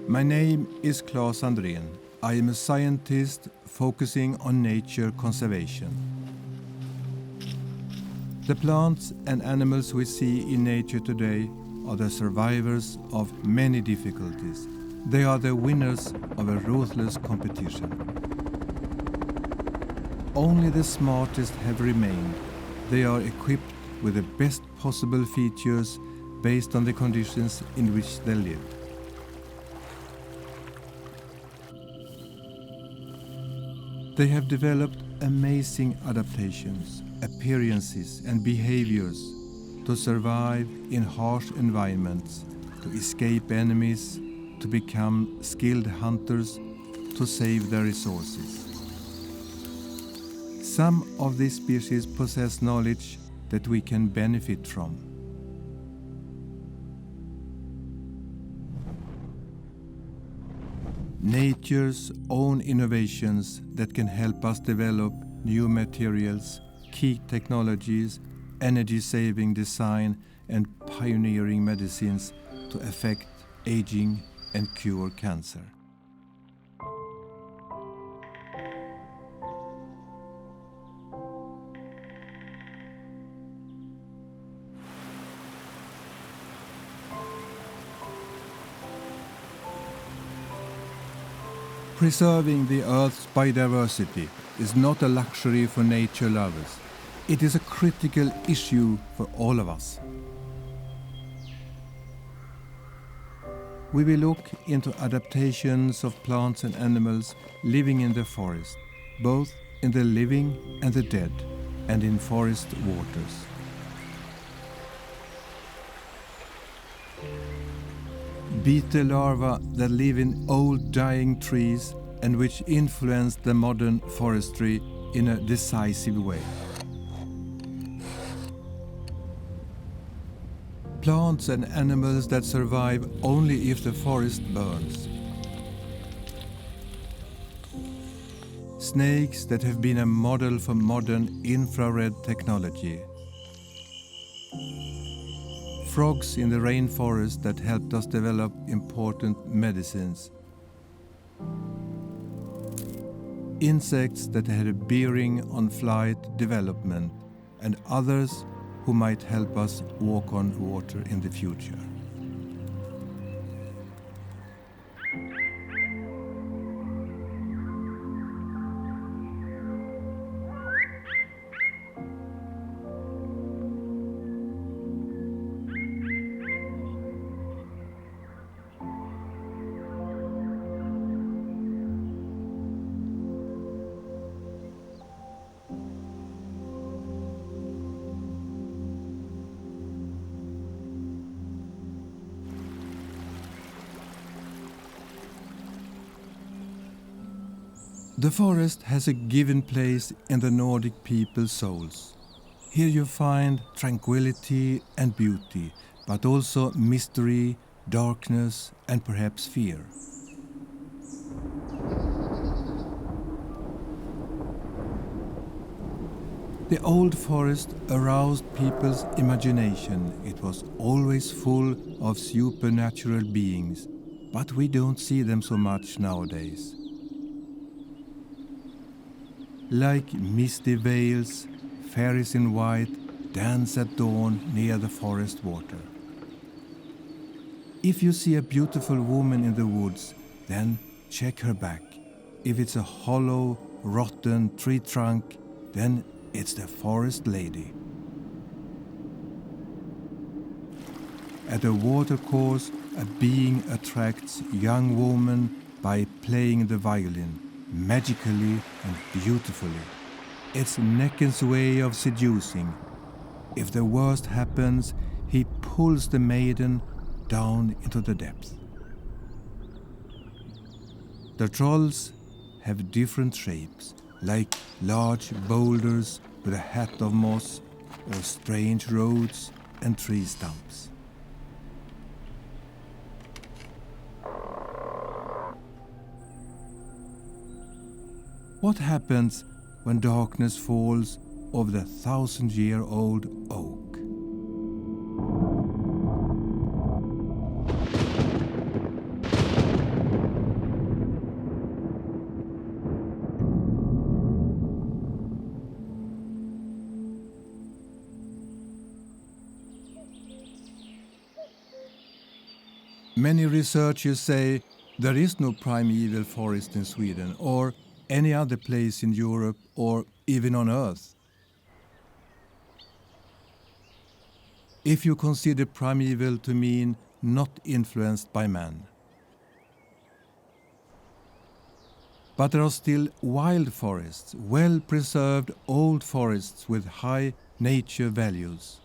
My name is Claes Andrén. I am a scientist focusing on nature conservation. The plants and animals we see in nature today are the survivors of many difficulties. They are the winners of a ruthless competition. Only the smartest have remained. They are equipped with the best possible features based on the conditions in which they live. They have developed amazing adaptations, appearances and behaviors to survive in harsh environments, to escape enemies, to become skilled hunters, to save their resources. Some of these species possess knowledge that we can benefit from. Nature's own innovations that can help us develop new materials, key technologies, energy-saving design and pioneering medicines to affect aging and cure cancer. Preserving the Earth's biodiversity is not a luxury for nature lovers. It is a critical issue for all of us. We will look into adaptations of plants and animals living in the forest, both in the living and the dead, and in forest waters. Beetle larvae that live in old dying trees and which influence the modern forestry in a decisive way. Plants and animals that survive only if the forest burns. Snakes that have been a model for modern infrared technology. Frogs in the rainforest that helped us develop important medicines. Insects that had a bearing on flight development, and others who might help us walk on water in the future. The forest has a given place in the Nordic people's souls. Here you find tranquility and beauty, but also mystery, darkness, and perhaps fear. The old forest aroused people's imagination. It was always full of supernatural beings, but we don't see them so much nowadays. Like misty veils, fairies in white dance at dawn near the forest water. If you see a beautiful woman in the woods, then check her back. If it's a hollow, rotten tree trunk, then it's the forest lady. At a watercourse, a being attracts young woman by playing the violin, magically and beautifully. It's Necken's way of seducing. If the worst happens, he pulls the maiden down into the depths. The trolls have different shapes, like large boulders with a hat of moss, or strange roads and tree stumps. What happens when darkness falls over the 1,000-year-old oak? Many researchers say there is no primeval forest in Sweden or any other place in Europe or even on Earth. If you consider primeval to mean not influenced by man. But there are still wild forests, well-preserved old forests with high nature values.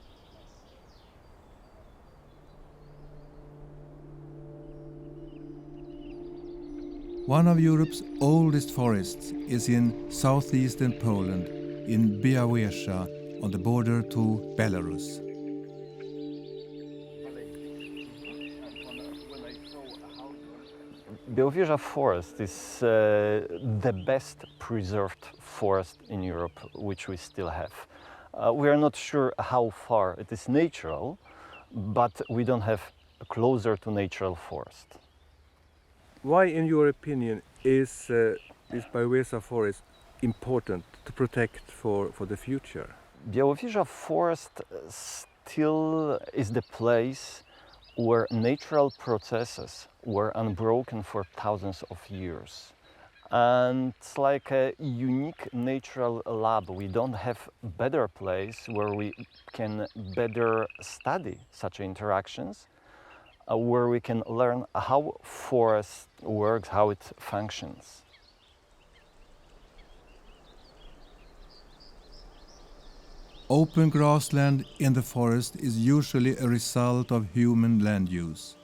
One of Europe's oldest forests is in southeastern Poland, in Białowieża, on the border to Belarus. Białowieża forest is the best preserved forest in Europe which we still have. We are not sure how far it is natural, but we don't have a closer to natural forest. Why, in your opinion, is this Białowieża forest important to protect for the future? Białowieża forest still is the place where natural processes were unbroken for thousands of years. And it's like a unique natural lab. We don't have a better place where we can better study such interactions, where we can learn how forest works, how it functions. Open grassland in the forest is usually a result of human land use.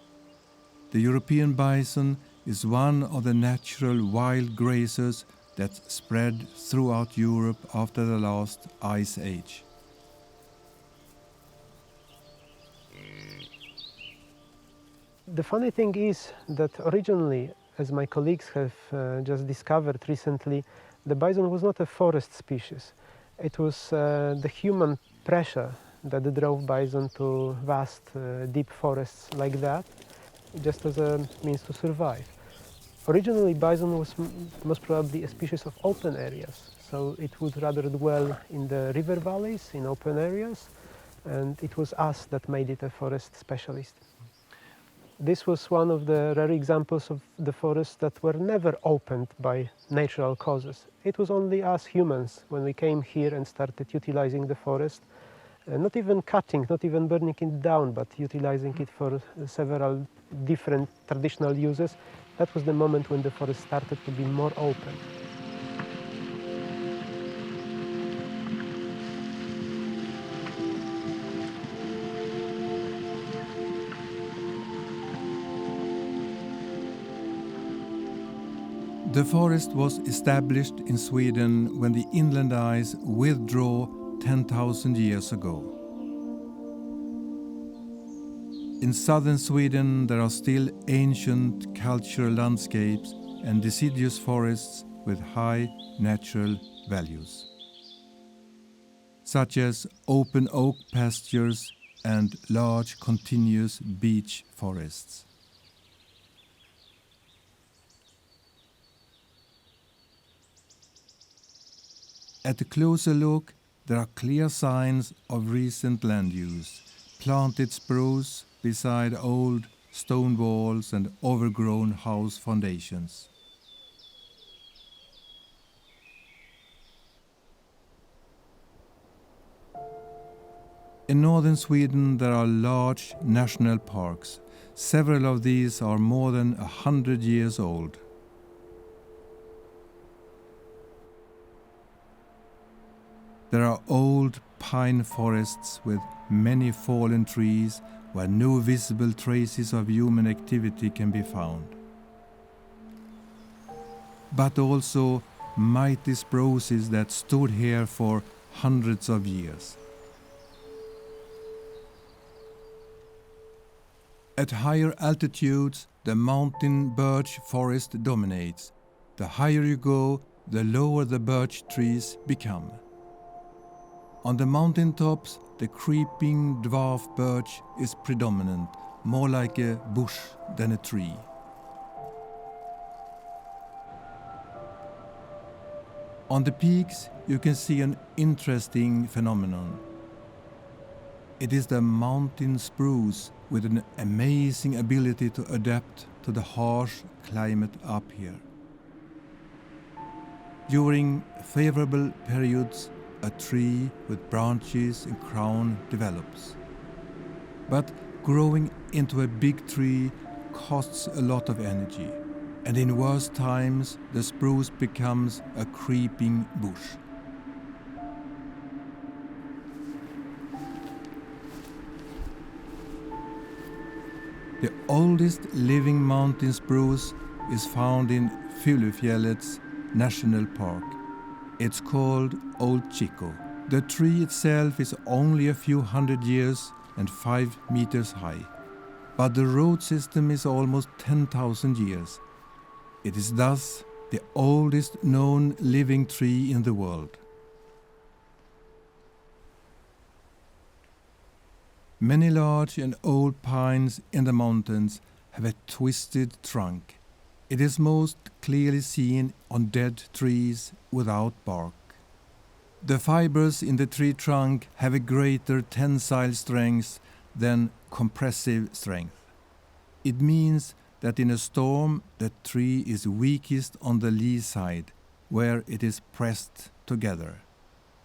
The European bison is one of the natural wild grazers that spread throughout Europe after the last ice age. The funny thing is that originally, as my colleagues have just discovered recently, the bison was not a forest species. It was the human pressure that drove bison to vast, deep forests like that, just as a means to survive. Originally, bison was most probably a species of open areas, so it would rather dwell in the river valleys, in open areas, and it was us that made it a forest specialist. This was one of the rare examples of the forests that were never opened by natural causes. It was only us humans, when we came here and started utilizing the forest, not even cutting, not even burning it down, but utilizing it for several different traditional uses. That was the moment when the forest started to be more open. The forest was established in Sweden when the inland ice withdrew 10,000 years ago. In southern Sweden there are still ancient cultural landscapes and deciduous forests with high natural values, such as open oak pastures and large continuous beech forests. At a closer look, there are clear signs of recent land use. Planted spruce beside old stone walls and overgrown house foundations. In northern Sweden there are large national parks. Several of these are more than 100 years old. There are old pine forests with many fallen trees where no visible traces of human activity can be found. But also mighty spruces that stood here for hundreds of years. At higher altitudes, the mountain birch forest dominates. The higher you go, the lower the birch trees become. On the mountain tops, the creeping dwarf birch is predominant, more like a bush than a tree. On the peaks, you can see an interesting phenomenon. It is the mountain spruce with an amazing ability to adapt to the harsh climate up here. During favorable periods, a tree with branches and crown develops. But growing into a big tree costs a lot of energy, and in worse times the spruce becomes a creeping bush. The oldest living mountain spruce is found in Fyllefjällets National Park. It's called Old Chico. The tree itself is only a few hundred years and 5 meters high, but the root system is almost 10,000 years. It is thus the oldest known living tree in the world. Many large and old pines in the mountains have a twisted trunk. It is most clearly seen on dead trees without bark. The fibers in the tree trunk have a greater tensile strength than compressive strength. It means that in a storm the tree is weakest on the lee side, where it is pressed together.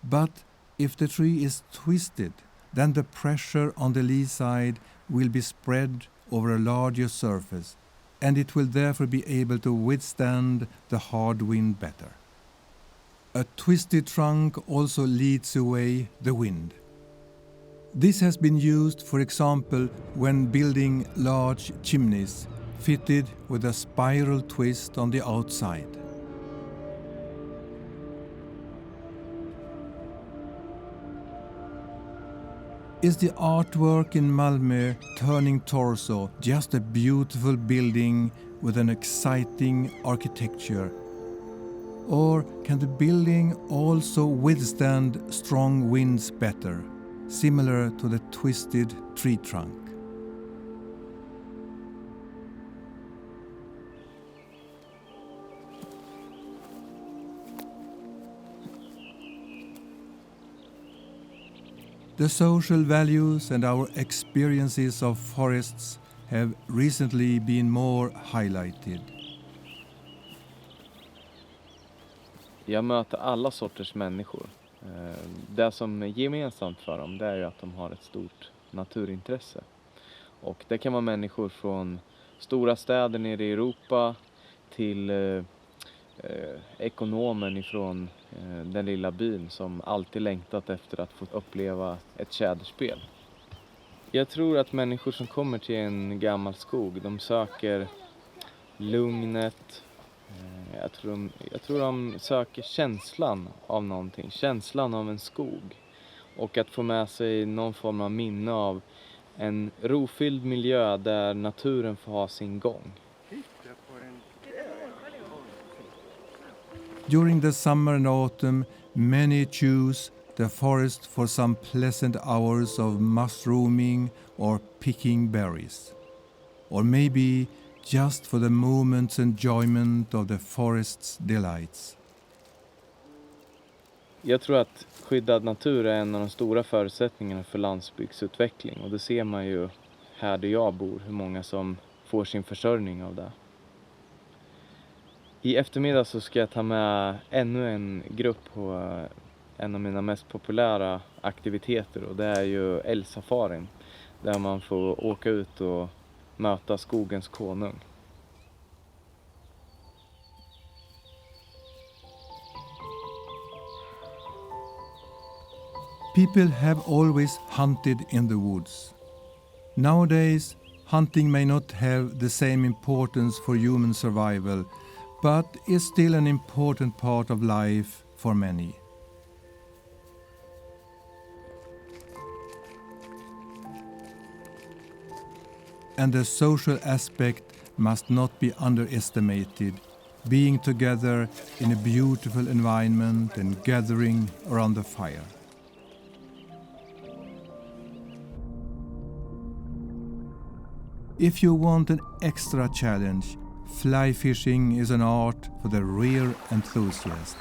But if the tree is twisted, then the pressure on the lee side will be spread over a larger surface, and it will therefore be able to withstand the hard wind better. A twisted trunk also leads away the wind. This has been used, for example, when building large chimneys fitted with a spiral twist on the outside. Is the artwork in Malmö Turning Torso just a beautiful building with an exciting architecture? Or can the building also withstand strong winds better, similar to the twisted tree trunk? The social values and our experiences of forests have recently been more highlighted. Jag möter alla sorters människor. Det som är gemensamt för dem, det är ju att de har ett stort naturintresse. Och det kan vara människor från stora städer nere i Europa till ekonomen ifrån den lilla byn som alltid längtat efter att få uppleva ett tjäderspel. Jag tror att människor som kommer till en gammal skog, de söker lugnet. Jag tror de söker känslan av någonting, känslan av en skog. Och att få med sig någon form av minne av en rofylld miljö där naturen får ha sin gång. During the summer and autumn, many choose the forest for some pleasant hours of mushrooming or picking berries. Or maybe just for the moment's enjoyment of the forest's delights. Jag tror att skyddad natur är en av de stora förutsättningarna för landsbygdsutveckling. Och det ser man ju här där jag bor, hur många som får sin försörjning av det. I eftermiddag så ska jag ta med ännu en grupp på en av mina mest populära aktiviteter. Och det är ju älgsafarin, där man får åka ut och möta skogens konung. People have always hunted in the woods. Nowadays, hunting may not have the same importance for human survival, but is still an important part of life for many. And the social aspect must not be underestimated, being together in a beautiful environment and gathering around the fire. If you want an extra challenge, fly fishing is an art for the real enthusiast.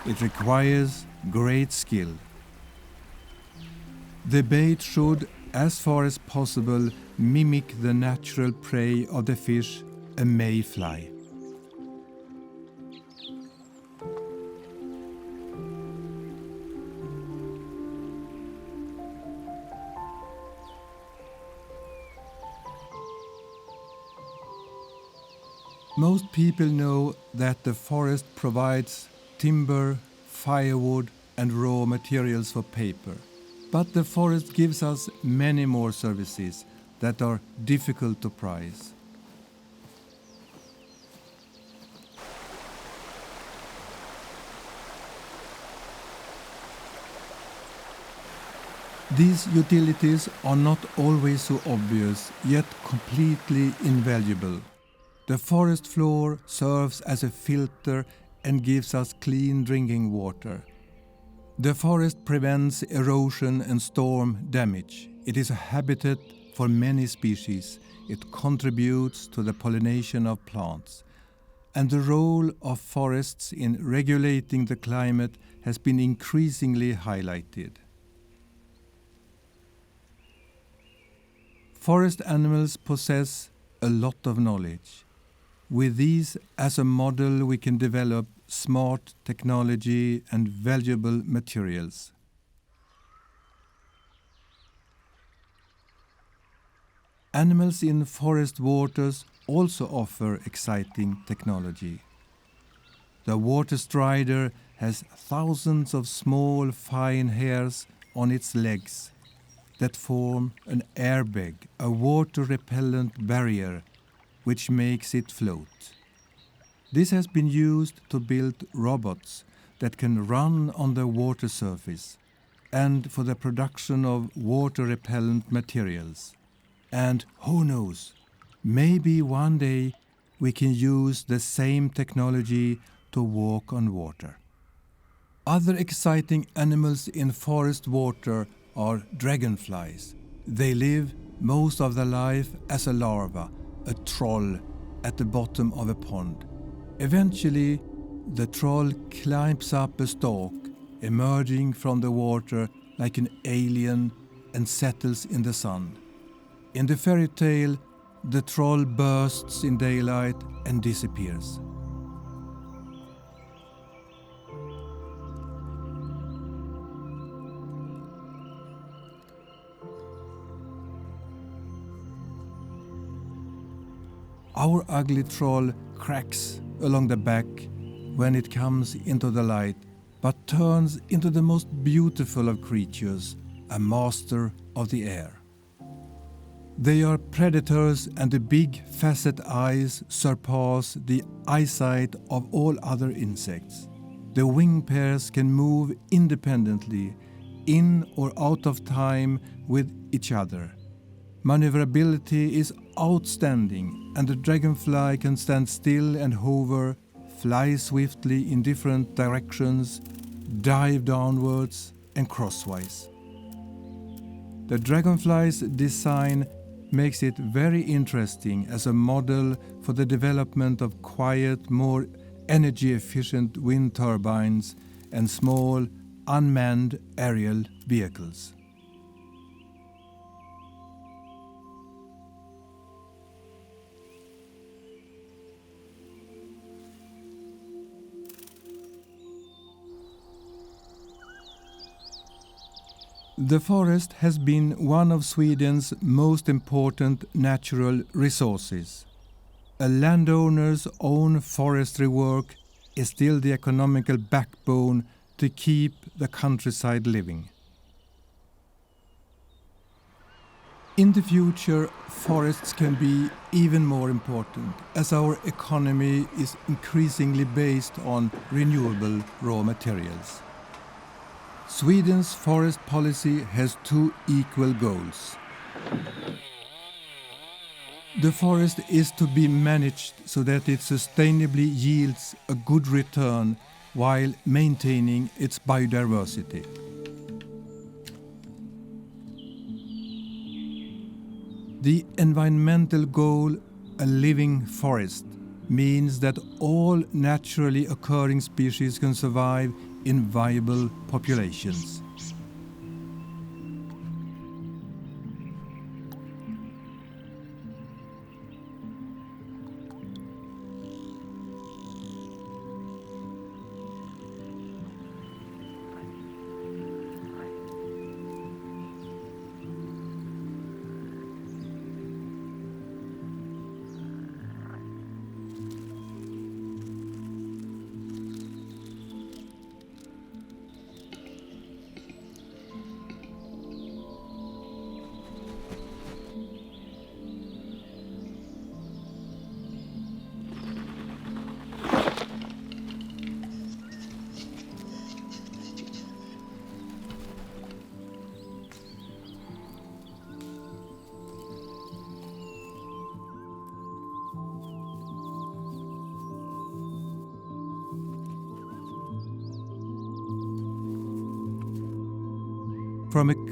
It requires great skill. The bait should, as far as possible, mimic the natural prey of the fish, a mayfly. Most people know that the forest provides timber, firewood, and raw materials for paper. But the forest gives us many more services that are difficult to price. These utilities are not always so obvious, yet completely invaluable. The forest floor serves as a filter and gives us clean drinking water. The forest prevents erosion and storm damage. It is a habitat for many species. It contributes to the pollination of plants. And the role of forests in regulating the climate has been increasingly highlighted. Forest animals possess a lot of knowledge. With these as a model, we can develop smart technology and valuable materials. Animals in forest waters also offer exciting technology. The water strider has thousands of small, fine hairs on its legs that form an airbag, a water-repellent barrier, which makes it float. This has been used to build robots that can run on the water surface and for the production of water-repellent materials. And who knows, maybe one day we can use the same technology to walk on water. Other exciting animals in forest water are dragonflies. They live most of their life as a larva, a troll at the bottom of a pond. Eventually, the troll climbs up a stalk, emerging from the water like an alien, and settles in the sun. In the fairy tale, the troll bursts in daylight and disappears. Our ugly troll cracks along the back when it comes into the light, but turns into the most beautiful of creatures, a master of the air. They are predators, and the big facet eyes surpass the eyesight of all other insects. The wing pairs can move independently, in or out of time with each other. Maneuverability is outstanding, and the dragonfly can stand still and hover, fly swiftly in different directions, dive downwards and crosswise. The dragonfly's design makes it very interesting as a model for the development of quiet, more energy-efficient wind turbines and small, unmanned aerial vehicles. The forest has been one of Sweden's most important natural resources. A landowner's own forestry work is still the economical backbone to keep the countryside living. In the future, forests can be even more important, as our economy is increasingly based on renewable raw materials. Sweden's forest policy has two equal goals. The forest is to be managed so that it sustainably yields a good return while maintaining its biodiversity. The environmental goal, a living forest, means that all naturally occurring species can survive in viable populations.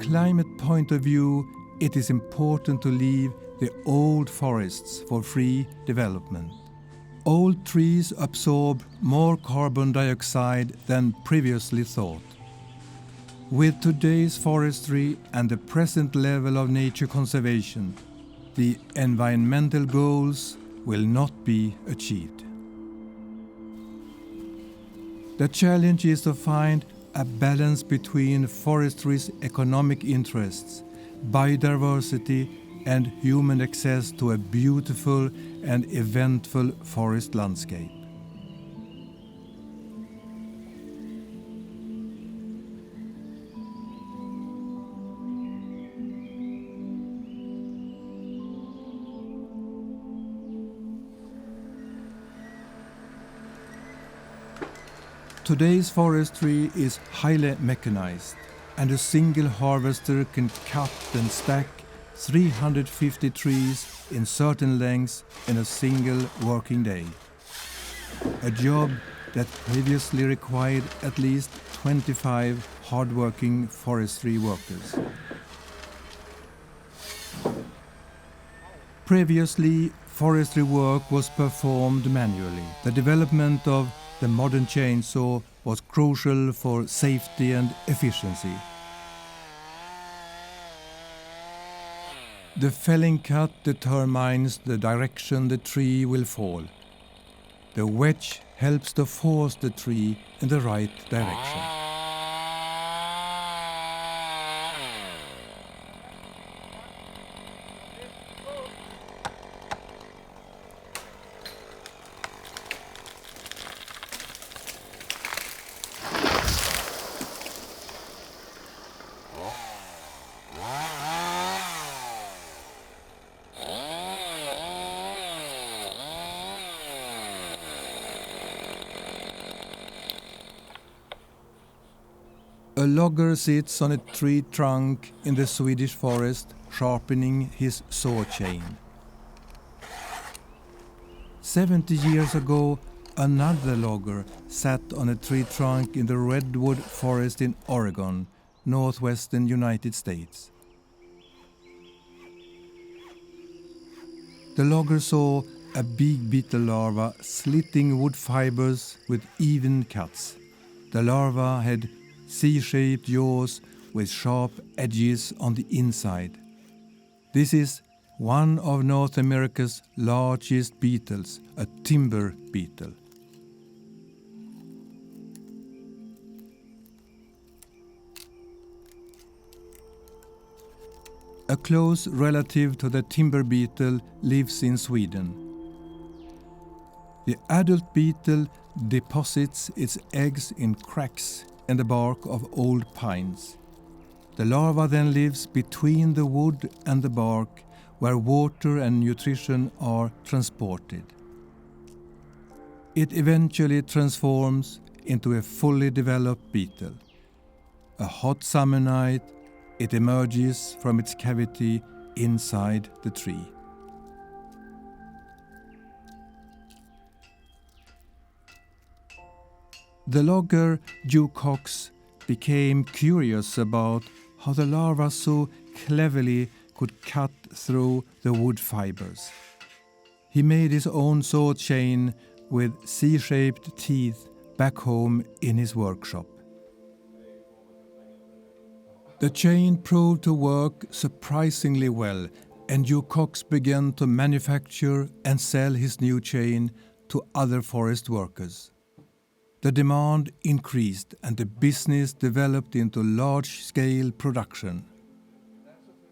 climate point of view, it is important to leave the old forests for free development. Old trees absorb more carbon dioxide than previously thought. With today's forestry and the present level of nature conservation, the environmental goals will not be achieved. The challenge is to find a balance between forestry's economic interests, biodiversity, and human access to a beautiful and eventful forest landscape. Today's forestry is highly mechanized, and a single harvester can cut and stack 350 trees in certain lengths in a single working day. A job that previously required at least 25 hard-working forestry workers. Previously, forestry work was performed manually. The development of the modern chainsaw was crucial for safety and efficiency. The felling cut determines the direction the tree will fall. The wedge helps to force the tree in the right direction. A logger sits on a tree trunk in the Swedish forest, sharpening his saw chain. 70 years ago, another logger sat on a tree trunk in the redwood forest in Oregon, northwestern United States. The logger saw a big beetle larva slitting wood fibers with even cuts. The larva had C-shaped jaws with sharp edges on the inside. This is one of North America's largest beetles, a timber beetle. A close relative to the timber beetle lives in Sweden. The adult beetle deposits its eggs in cracks in the bark of old pines. The larva then lives between the wood and the bark, where water and nutrition are transported. It eventually transforms into a fully developed beetle. A hot summer night, it emerges from its cavity inside the tree. The logger Joe Cox became curious about how the larva so cleverly could cut through the wood fibers. He made his own saw chain with C-shaped teeth back home in his workshop. The chain proved to work surprisingly well, and Joe Cox began to manufacture and sell his new chain to other forest workers. The demand increased and the business developed into large-scale production.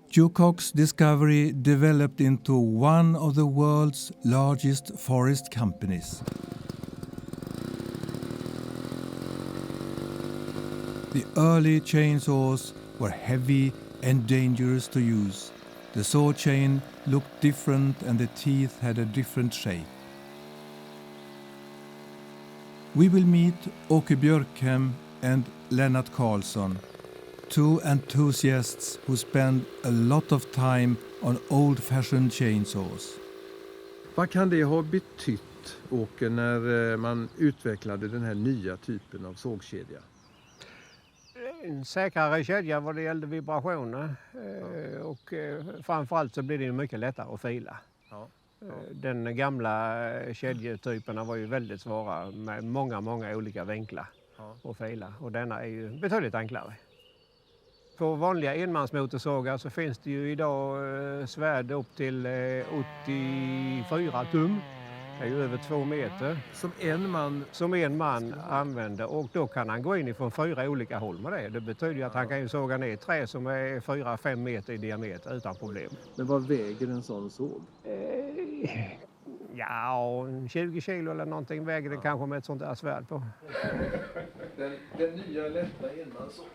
Joe Cox's discovery developed into one of the world's largest forest companies. The early chainsaws were heavy and dangerous to use. The saw chain looked different and the teeth had a different shape. We will meet Åke Björkhem and Lennart Karlsson, two enthusiasts who spend a lot of time on old-fashioned chainsaws. Vad kan det ha betytt, Åke, när man utvecklade den här nya typen av sågkedja? En säkrare kedja vad det gällde vibrationer och framförallt så blir det mycket lättare att fila. Ja. Den gamla kedjetyperna var ju väldigt svåra med många olika vinklar att fila och denna är ju betydligt enklare. På vanliga enmansmotorsågar så finns det ju idag svärd upp till 84 tum. Det är ju över 2 meter. Som en man använder och då kan han gå in ifrån 4 olika håll med det. Det betyder ju att han kan ju såga ner trä som är 4-5 meter i diameter utan problem. Men vad väger en sån såg? Ja, 20 kilo eller någonting väger det kanske med ett sånt där svärd på. Den nya lätta enmansåg.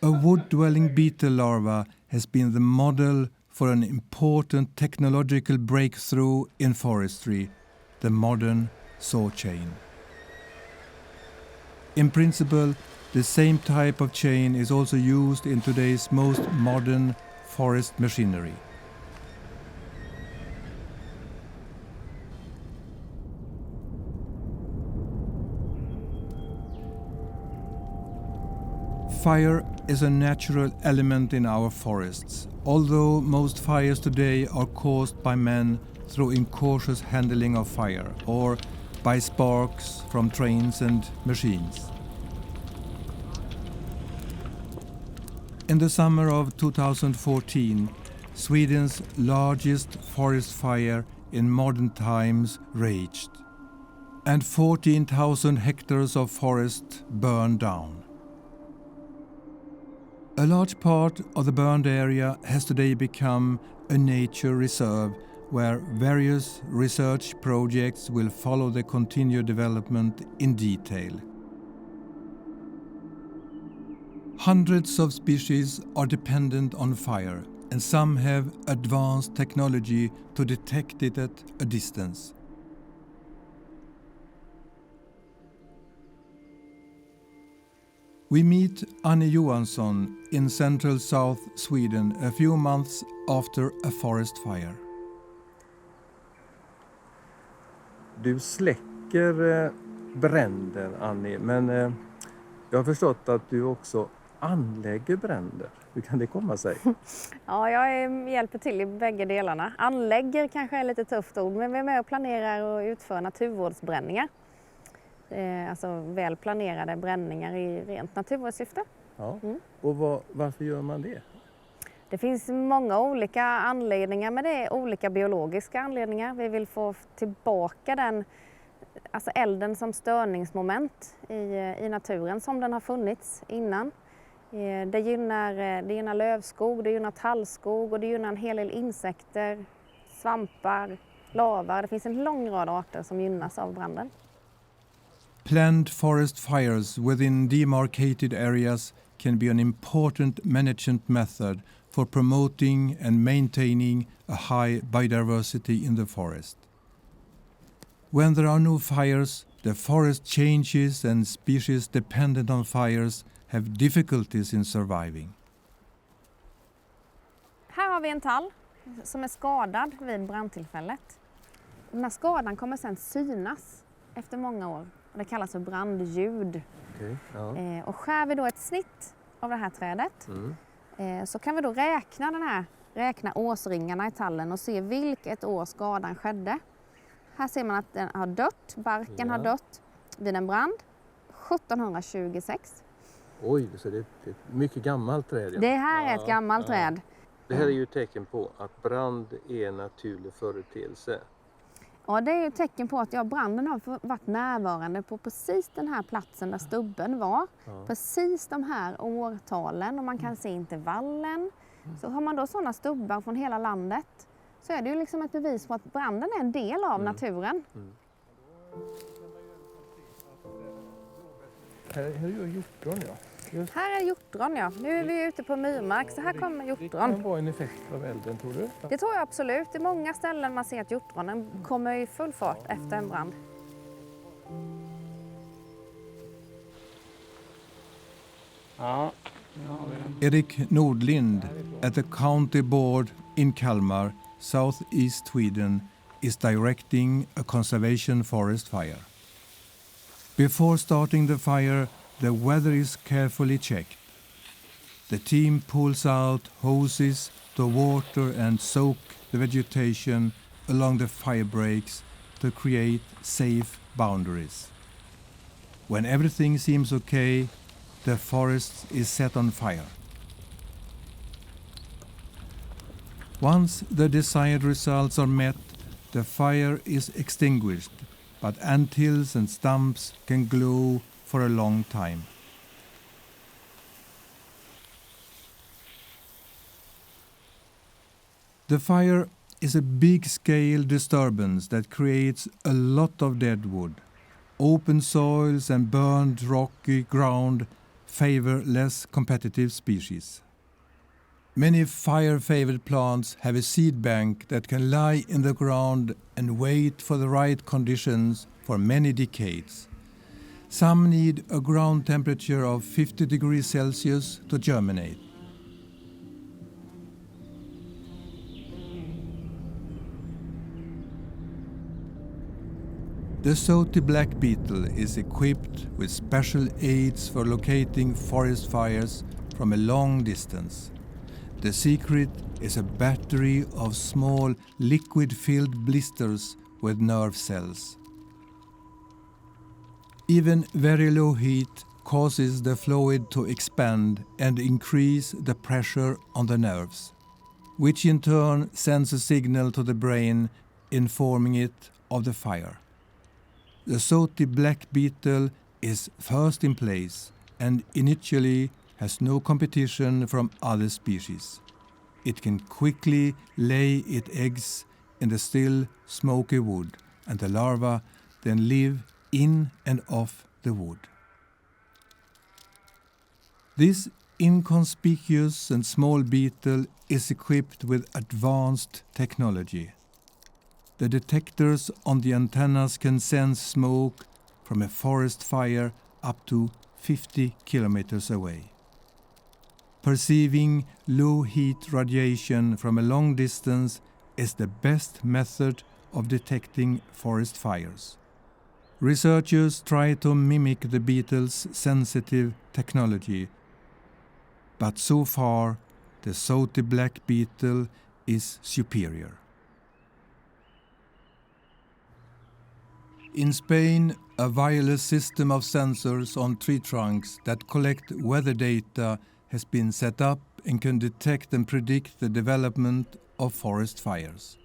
A wood-dwelling beetle larva has been the model for an important technological breakthrough in forestry, the modern saw chain. In principle, the same type of chain is also used in today's most modern forest machinery. Fire is a natural element in our forests, although most fires today are caused by men through incautious handling of fire or by sparks from trains and machines. In the summer of 2014, Sweden's largest forest fire in modern times raged, and 14,000 hectares of forest burned down. A large part of the burned area has today become a nature reserve where various research projects will follow the continued development in detail. Hundreds of species are dependent on fire, and some have advanced technology to detect it at a distance. We meet Annie Johansson in central South Sweden a few months after a forest fire. Du släcker bränder, Annie, men jag har förstått att du också anlägger bränder. Hur kan det komma sig? Ja, jag hjälper till i bägge delarna. Anlägger kanske är lite tufft ord, men vi är med och planerar och utför naturvårdsbränningar. Alltså väl planerade bränningar i rent naturvårdssyfte. Ja. Och varför gör man det? Det finns många olika anledningar, men det är olika biologiska anledningar. Vi vill få tillbaka alltså elden som störningsmoment i naturen som den har funnits innan. Det gynnar lövskog, det gynnar tallskog och det gynnar en hel del insekter, svampar, lavar. Det finns en lång rad arter som gynnas av branden. Planned forest fires within demarcated areas can be an important management method for promoting and maintaining a high biodiversity in the forest. When there are no fires, the forest changes and species dependent on fires have difficulties in surviving. Här har vi en tall som är skadad vid brandtillfället. Den här skadan kommer sedan synas efter många år. Det kallas för brandljud. Okay, ja. Och skär vi då ett snitt av det här trädet så kan vi då räkna årsringarna i tallen och se vilket år skadan skedde. Här ser man att den har dött, barken har dött vid en brand 1726. Oj, så det är ett mycket gammalt träd. Ja. Det här är ett gammalt träd. Det här är ju ett tecken på att brand är en naturlig företeelse. Ja, det är ju ett tecken på att branden har varit närvarande på precis den här platsen där stubben var. Ja. Precis de här årtalen och man kan se intervallen. Så har man då sådana stubbar från hela landet så är det ju liksom ett bevis på att branden är en del av naturen. Här är ju hjortron, ja. Här är hjortron, ja. Nu är vi ute på myrmark, så här kommer hjortron. Det kan vara en effekt av elden, tror du? Det tror jag absolut. Det är många ställen man ser att hjortronen kommer i full fart efter en brand. Ja. Erik Nordlind at the county board in Kalmar, southeast Sweden, is directing a conservation forest fire. Before starting the fire, the weather is carefully checked. The team pulls out hoses to water and soak the vegetation along the fire breaks to create safe boundaries. When everything seems okay, the forest is set on fire. Once the desired results are met, the fire is extinguished, but anthills and stumps can glow for a long time. The fire is a big-scale disturbance that creates a lot of dead wood. Open soils and burned rocky ground favor less competitive species. Many fire-favored plants have a seed bank that can lie in the ground and wait for the right conditions for many decades. Some need a ground temperature of 50 degrees Celsius to germinate. The sooty black beetle is equipped with special aids for locating forest fires from a long distance. The secret is a battery of small liquid-filled blisters with nerve cells. Even very low heat causes the fluid to expand and increase the pressure on the nerves, which in turn sends a signal to the brain informing it of the fire. The sooty black beetle is first in place and initially has no competition from other species. It can quickly lay its eggs in the still, smoky wood, and the larvae then live in and off the wood. This inconspicuous and small beetle is equipped with advanced technology. The detectors on the antennas can sense smoke from a forest fire up to 50 kilometers away. Perceiving low heat radiation from a long distance is the best method of detecting forest fires. Researchers try to mimic the beetle's sensitive technology, but so far the sooty black beetle is superior. In Spain, a wireless system of sensors on tree trunks that collect weather data has been set up and can detect and predict the development of forest fires.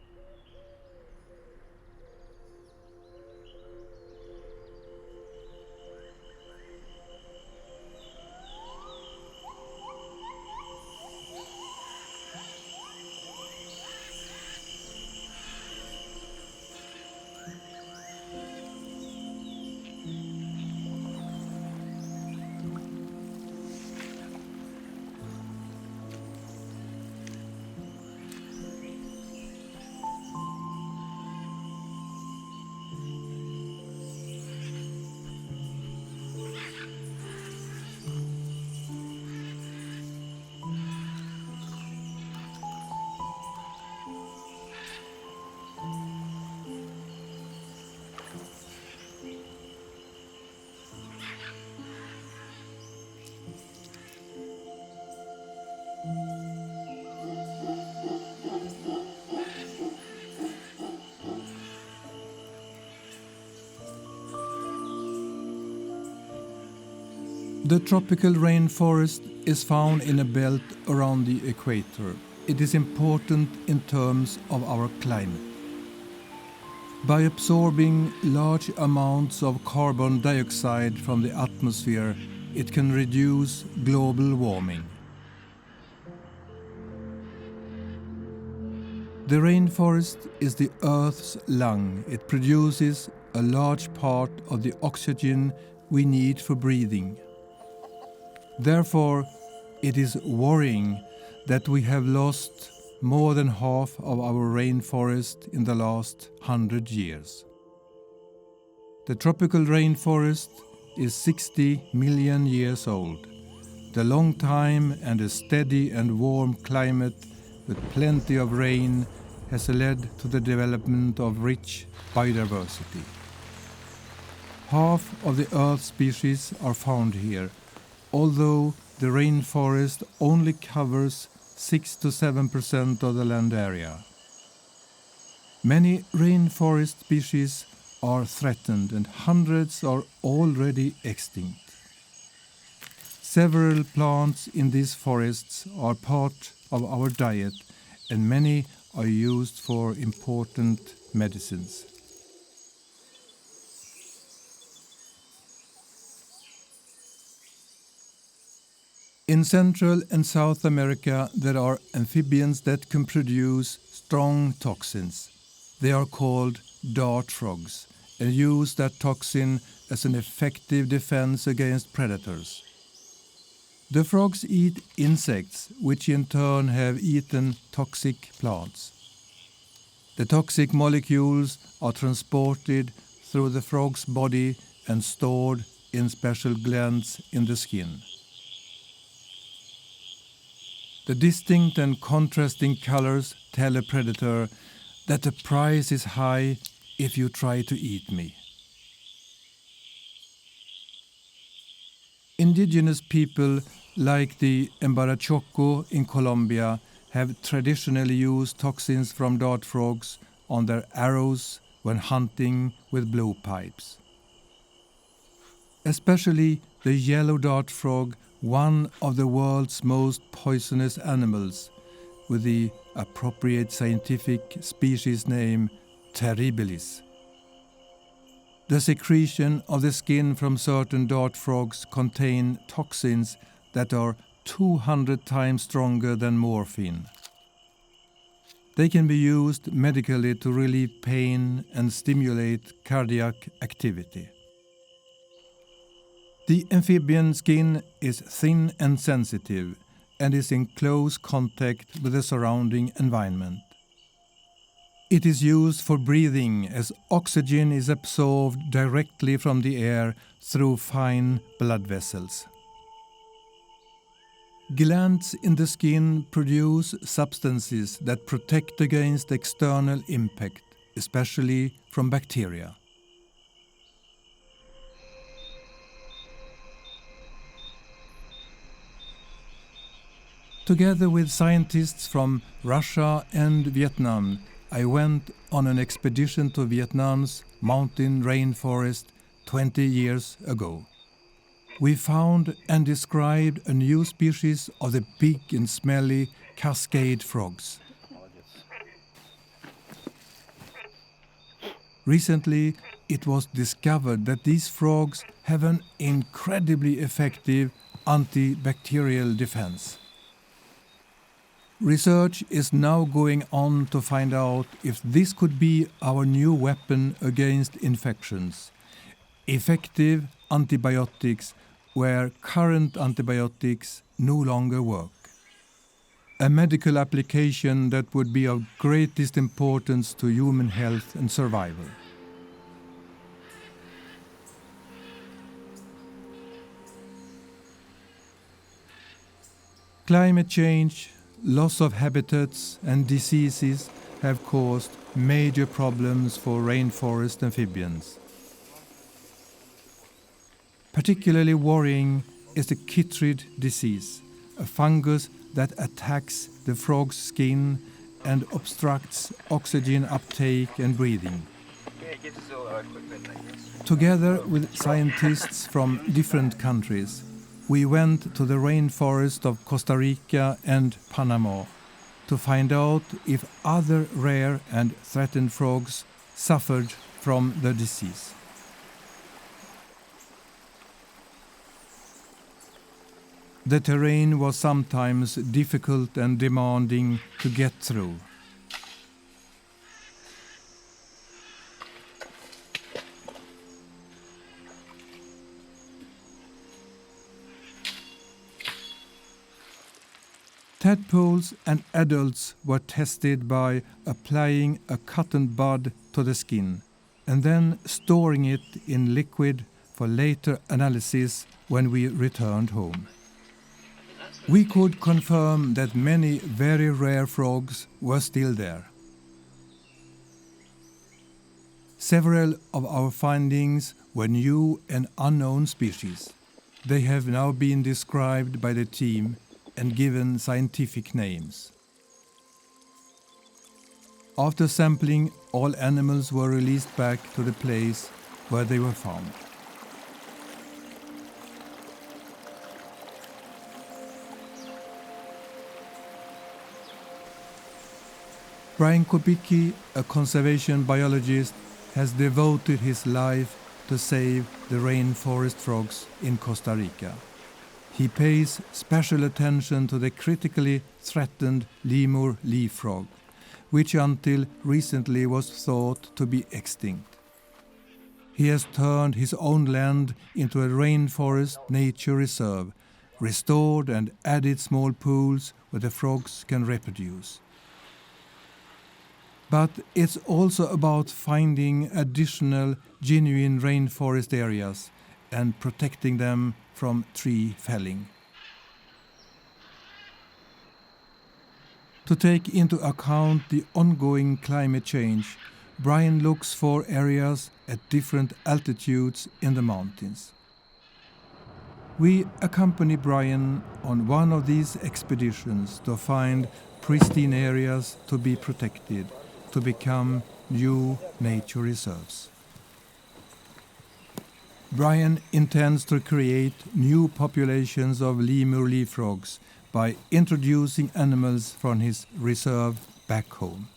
The tropical rainforest is found in a belt around the equator. It is important in terms of our climate. By absorbing large amounts of carbon dioxide from the atmosphere, it can reduce global warming. The rainforest is the Earth's lung. It produces a large part of the oxygen we need for breathing. Therefore, it is worrying that we have lost more than half of our rainforest in the last 100 years. The tropical rainforest is 60 million years old. The long time and a steady and warm climate with plenty of rain has led to the development of rich biodiversity. Half of the Earth species are found here, although the rainforest only covers 6 to 7% of the land area. Many rainforest species are threatened and hundreds are already extinct. Several plants in these forests are part of our diet and many are used for important medicines. In Central and South America, there are amphibians that can produce strong toxins. They are called dart frogs and use that toxin as an effective defense against predators. The frogs eat insects, which in turn have eaten toxic plants. The toxic molecules are transported through the frog's body and stored in special glands in the skin. The distinct and contrasting colors tell a predator that the price is high if you try to eat me. Indigenous people like the Embarachoco in Colombia have traditionally used toxins from dart frogs on their arrows when hunting with blowpipes. Especially the yellow dart frog, one of the world's most poisonous animals, with the appropriate scientific species name Terribilis. The secretion of the skin from certain dart frogs contain toxins that are 200 times stronger than morphine. They can be used medically to relieve pain and stimulate cardiac activity. The amphibian skin is thin and sensitive and is in close contact with the surrounding environment. It is used for breathing as oxygen is absorbed directly from the air through fine blood vessels. Glands in the skin produce substances that protect against external impact, especially from bacteria. Together with scientists from Russia and Vietnam, I went on an expedition to Vietnam's mountain rainforest 20 years ago. We found and described a new species of the big and smelly cascade frogs. Recently, it was discovered that these frogs have an incredibly effective antibacterial defense. Research is now going on to find out if this could be our new weapon against infections. Effective antibiotics where current antibiotics no longer work. A medical application that would be of greatest importance to human health and survival. Climate change, loss of habitats and diseases have caused major problems for rainforest amphibians. Particularly worrying is the chytrid disease, a fungus that attacks the frog's skin and obstructs oxygen uptake and breathing. Together with scientists from different countries, we went to the rainforest of Costa Rica and Panama to find out if other rare and threatened frogs suffered from the disease. The terrain was sometimes difficult and demanding to get through. Tadpoles and adults were tested by applying a cotton bud to the skin and then storing it in liquid for later analysis when we returned home. We could confirm that many very rare frogs were still there. Several of our findings were new and unknown species. They have now been described by the team and given scientific names. After sampling, all animals were released back to the place where they were found. Brian Kubicki, a conservation biologist, has devoted his life to save the rainforest frogs in Costa Rica. He pays special attention to the critically threatened lemur leaf frog, which until recently was thought to be extinct. He has turned his own land into a rainforest nature reserve, restored and added small pools where the frogs can reproduce. But it's also about finding additional genuine rainforest areas and protecting them from tree felling. To take into account the ongoing climate change, Brian looks for areas at different altitudes in the mountains. We accompany Brian on one of these expeditions to find pristine areas to be protected, to become new nature reserves. Brian intends to create new populations of lemur leaf frogs by introducing animals from his reserve back home.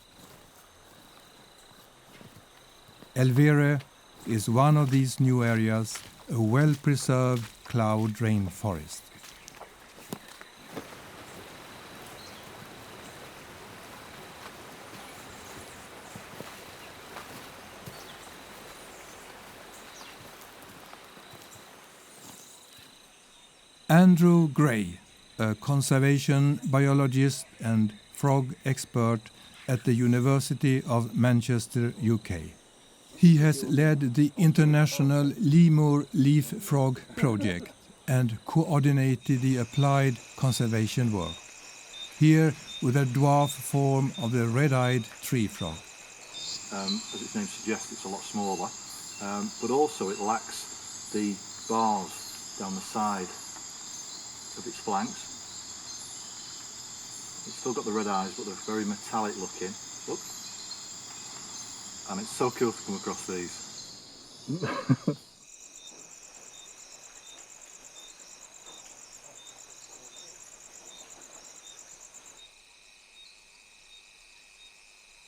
Elvere is one of these new areas, a well-preserved cloud rainforest. Andrew Gray, a conservation biologist and frog expert at the University of Manchester, UK. He has led the International Lemur Leaf Frog Project and coordinated the applied conservation work. Here with a dwarf form of the red-eyed tree frog. As its name suggests, it's a lot smaller, but also it lacks the bars down the side of its flanks. It's still got the red eyes, but they're very metallic looking. Look. And it's so cool to come across these.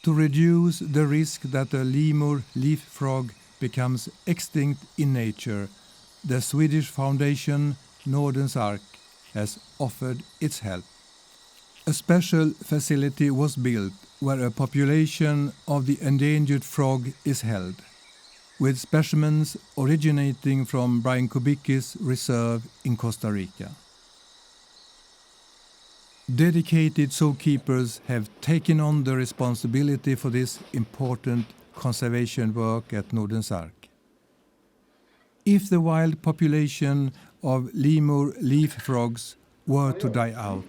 To reduce the risk that a lemur leaf frog becomes extinct in nature, the Swedish foundation Nordens Ark has offered its help. A special facility was built where a population of the endangered frog is held, with specimens originating from Brian Kubicki's reserve in Costa Rica. Dedicated zookeepers have taken on the responsibility for this important conservation work at Nordens Ark. If the wild population of lemur leaf frogs were to die out,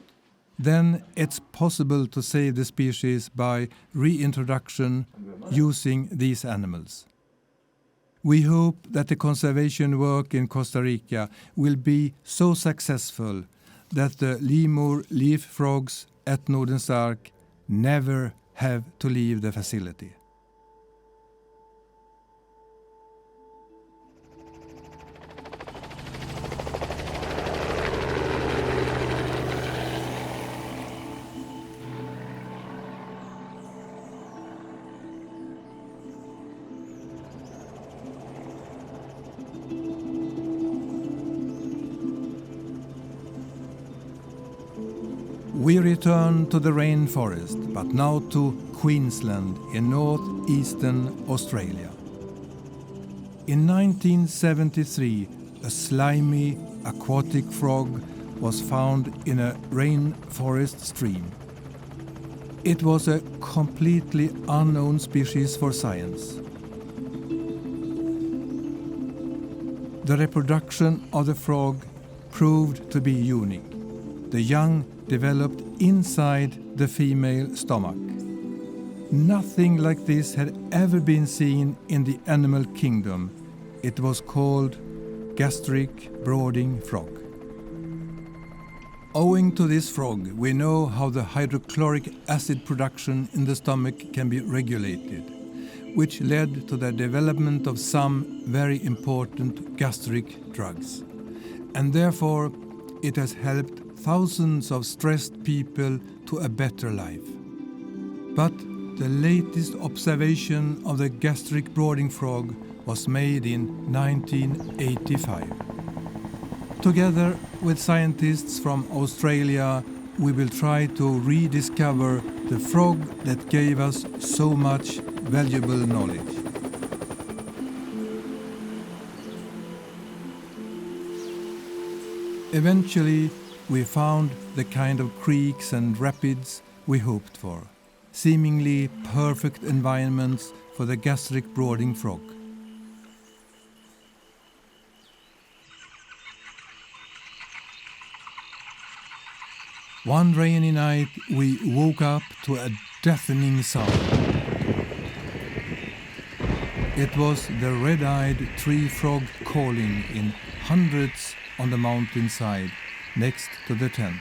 then it's possible to save the species by reintroduction using these animals. We hope that the conservation work in Costa Rica will be so successful that the lemur leaf frogs at Nordens Ark never have to leave the facility. We return to the rainforest, but now to Queensland in northeastern Australia. In 1973, a slimy aquatic frog was found in a rainforest stream. It was a completely unknown species for science. The reproduction of the frog proved to be unique. The young developed inside the female stomach. Nothing like this had ever been seen in the animal kingdom. It was called gastric brooding frog. Owing to this frog, we know how the hydrochloric acid production in the stomach can be regulated, which led to the development of some very important gastric drugs. And therefore, it has helped thousands of stressed people to a better life. But the latest observation of the gastric brooding frog was made in 1985. Together with scientists from Australia, we will try to rediscover the frog that gave us so much valuable knowledge. Eventually, we found the kind of creeks and rapids we hoped for, seemingly perfect environments for the gastric brooding frog. One rainy night, we woke up to a deafening sound. It was the red-eyed tree frog calling in hundreds on the mountainside next to the tent.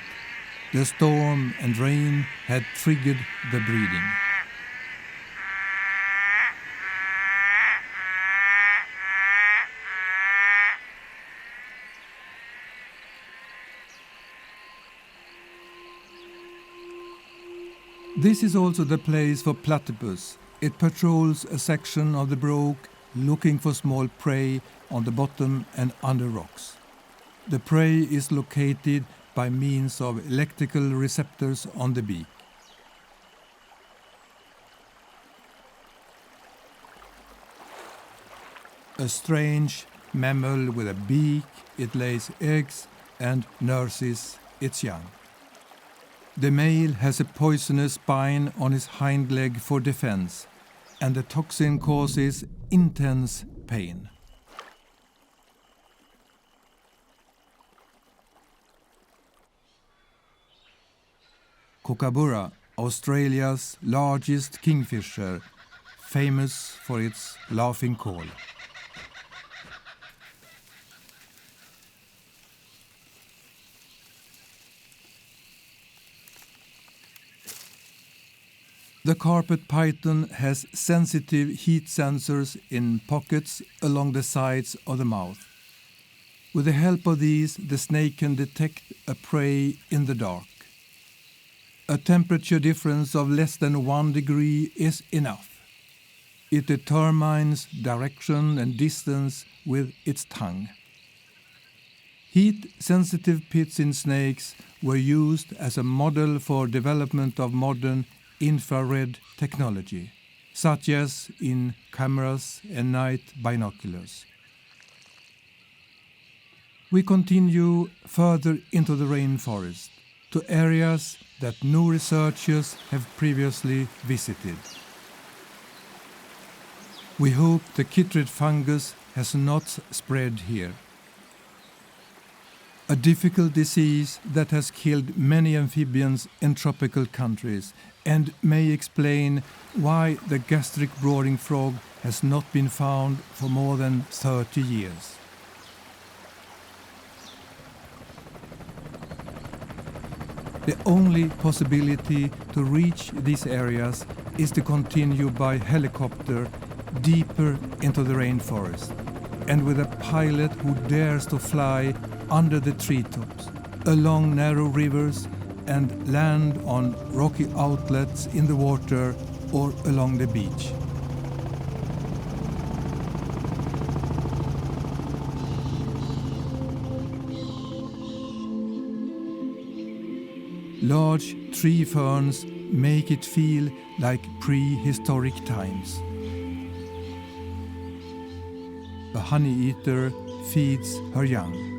The storm and rain had triggered the breeding. This is also the place for platypus. It patrols a section of the brook looking for small prey on the bottom and under rocks. The prey is located by means of electrical receptors on the beak. A strange mammal with a beak, it lays eggs and nurses its young. The male has a poisonous spine on his hind leg for defense, and the toxin causes intense pain. Kookaburra, Australia's largest kingfisher, famous for its laughing call. The carpet python has sensitive heat sensors in pockets along the sides of the mouth. With the help of these, the snake can detect a prey in the dark. A temperature difference of less than 1 degree is enough. It determines direction and distance with its tongue. Heat-sensitive pits in snakes were used as a model for development of modern infrared technology, such as in cameras and night binoculars. We continue further into the rainforest, to areas that no researchers have previously visited. We hope the chytrid fungus has not spread here. A difficult disease that has killed many amphibians in tropical countries and may explain why the gastric brooding frog has not been found for more than 30 years. The only possibility to reach these areas is to continue by helicopter deeper into the rainforest, and with a pilot who dares to fly under the treetops, along narrow rivers, and land on rocky outlets in the water or along the beach. Large tree ferns make it feel like prehistoric times. The honey-eater feeds her young.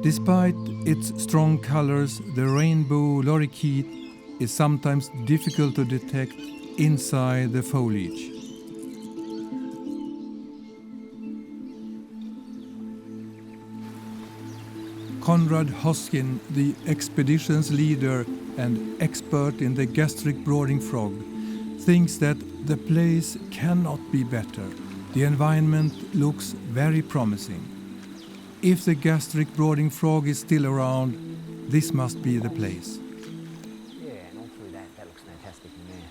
Despite its strong colors, the rainbow lorikeet is sometimes difficult to detect inside the foliage. Konrad Hoskin, the expedition's leader and expert in the gastric brooding frog, thinks that the place cannot be better. The environment looks very promising. If the gastric brooding frog is still around, this must be the place. Yeah, and all through that looks fantastic in there.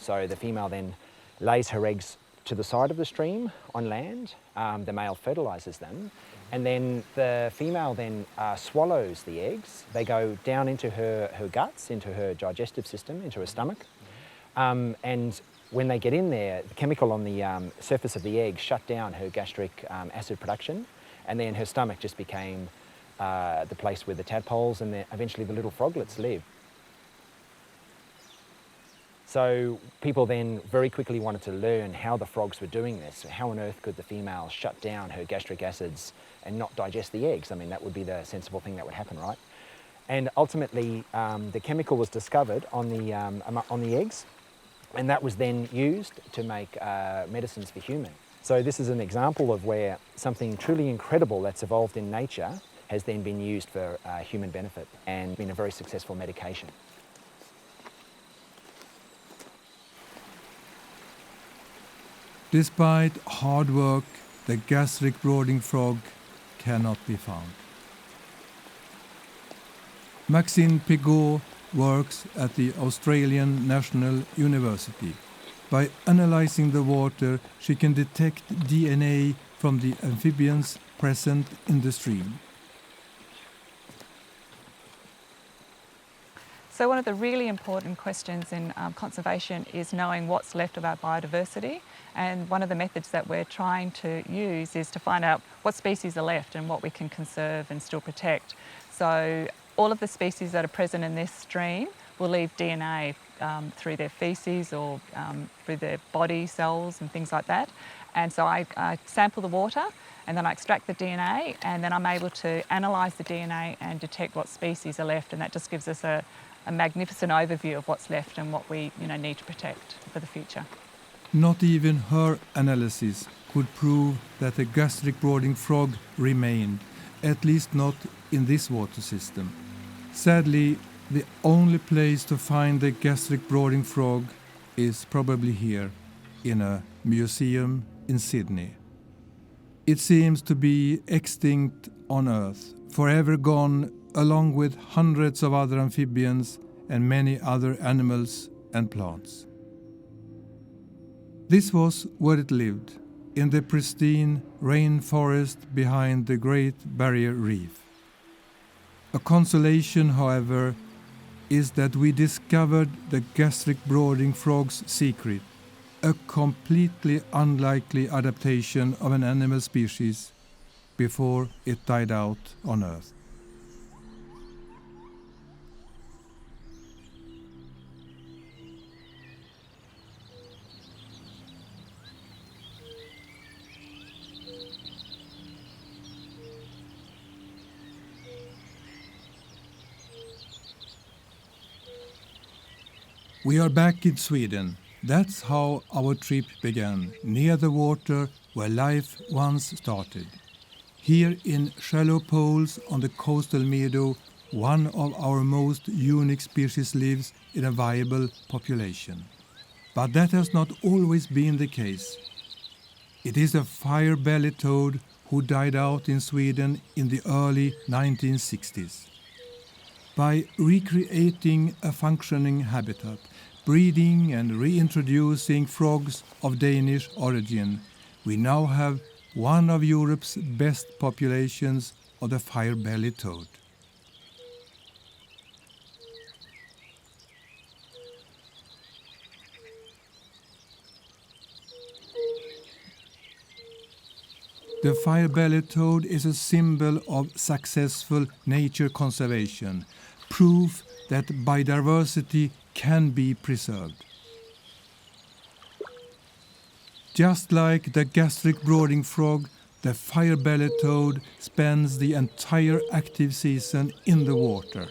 So the female then lays her eggs to the side of the stream on land. The male fertilises them, and then the female then swallows the eggs. They go down into her guts, into her digestive system, into her stomach. And when they get in there, the chemical on the surface of the egg shut down her gastric acid production, and then her stomach just became the place where the tadpoles and eventually the little froglets live. So people then very quickly wanted to learn how the frogs were doing this. How on earth could the female shut down her gastric acids and not digest the eggs? I mean, that would be the sensible thing that would happen, right? And ultimately, the chemical was discovered on the eggs, and that was then used to make medicines for humans. So this is an example of where something truly incredible that's evolved in nature has then been used for human benefit and been a very successful medication. Despite hard work, the gastric brooding frog cannot be found. Maxine Pigot works at the Australian National University. By analyzing the water, she can detect DNA from the amphibians present in the stream. So one of the really important questions in conservation is knowing what's left of our biodiversity, and one of the methods that we're trying to use is to find out what species are left and what we can conserve and still protect. So all of the species that are present in this stream will leave DNA through their feces or through their body cells and things like that. And so I sample the water, and then I extract the DNA, and then I'm able to analyse the DNA and detect what species are left, and that just gives us a magnificent overview of what's left and what we need to protect for the future. Not even her analysis could prove that the gastric brooding frog remained, at least not in this water system. Sadly, the only place to find the gastric brooding frog is probably here, in a museum in Sydney. It seems to be extinct on Earth, forever gone, along with hundreds of other amphibians and many other animals and plants. This was where it lived, in the pristine rainforest behind the Great Barrier Reef. A consolation, however, is that we discovered the gastric brooding frog's secret, a completely unlikely adaptation of an animal species before it died out on Earth. We are back in Sweden. That's how our trip began, near the water where life once started. Here in shallow pools on the coastal meadow, one of our most unique species lives in a viable population. But that has not always been the case. It is a fire-bellied toad who died out in Sweden in the early 1960s. By recreating a functioning habitat, breeding and reintroducing frogs of Danish origin, we now have one of Europe's best populations of the fire-bellied toad. The fire-bellied toad is a symbol of successful nature conservation, proof that biodiversity can be preserved. Just like the gastric brooding frog, the fire-bellied toad spends the entire active season in the water.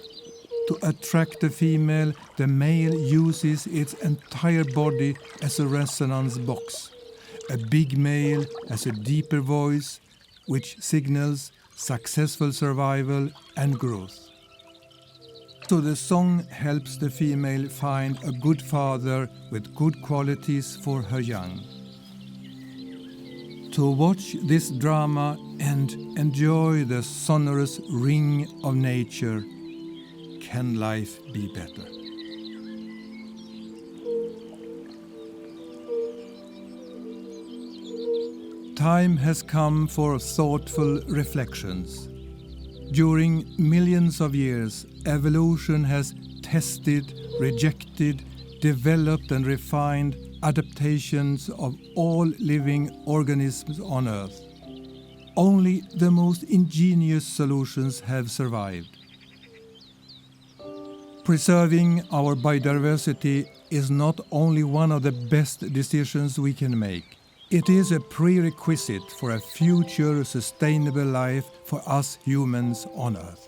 To attract the female, the male uses its entire body as a resonance box. A big male has a deeper voice, which signals successful survival and growth. So the song helps the female find a good father with good qualities for her young. To watch this drama and enjoy the sonorous ring of nature, can life be better? Time has come for thoughtful reflections. During millions of years, evolution has tested, rejected, developed and refined adaptations of all living organisms on Earth. Only the most ingenious solutions have survived. Preserving our biodiversity is not only one of the best decisions we can make. It is a prerequisite for a future sustainable life for us humans on Earth.